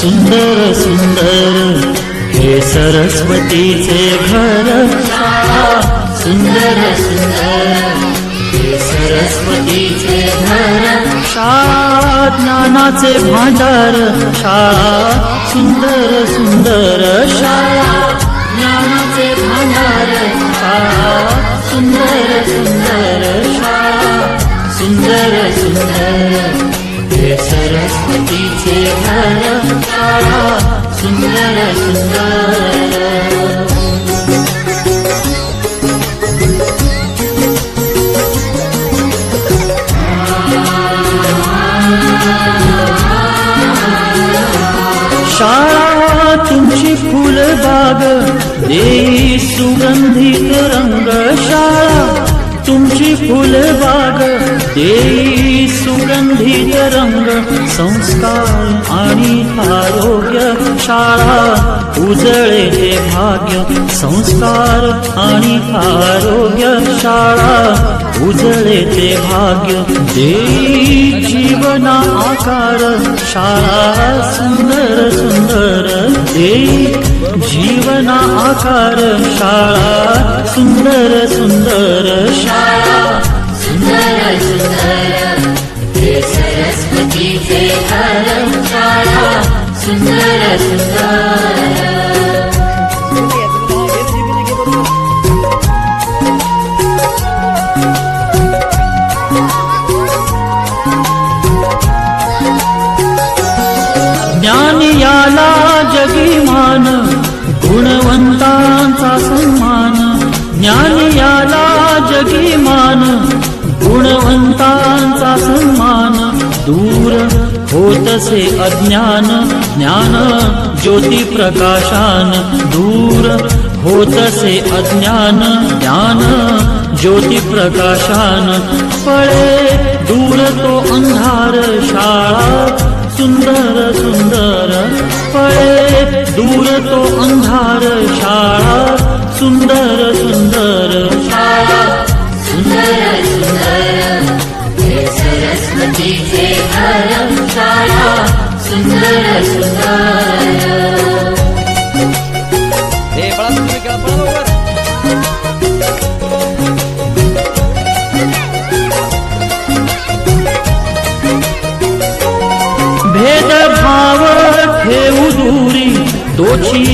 सुंदर सुंदर हे सरस्वतीचे घर शाळा सुंदर सुंदर हे सरस्वतीचे घर शाळा ज्ञानाचे भांडार शाळा सुंदर सुंदर शाळा ज्ञानाचे भांडार शाळा सुंदर सुंदर शाळा सुंदर सुंदर हे सरस्वतीचे घर शाळा सुंदर सुंदर शाळा तुमची फुलबाग देई सुगंधित रंग शाळा तुमची फुलबाग देई सुगंधित रंग संस्कार आणि आरोग्य शाळा उजळे ते भाग्य संस्कार आणि आरोग्य शाळा उजळे ते भाग्य देई जीवना आकार शाळा सुंदर सुंदर देई जीवना आकार शाळा सुंदर सुंदर शाळा सुंदर सुंदर हे सरस्वतीचे घर शाळा सुंदर सुंदर ज्ञान याला जगीमान गुणवंतांचा सन्मान ज्ञान याला जगीमान गुणवंतांचा सन्मान दूर होतसे अज्ञान ज्ञान ज्योती प्रकाशान दूर होतसे अज्ञान ज्ञान ज्योती प्रकाशान पळे दूर तो अंधार शाळा सुंदर सुंदर पळे दूर तो अंधार शाळा सुंदर सुंदर शाळा सुंदर सुंदर हे सरस्वतीचे घर शाळा सुंदर सुंदर भेदभाव ठेवू दूरी तोची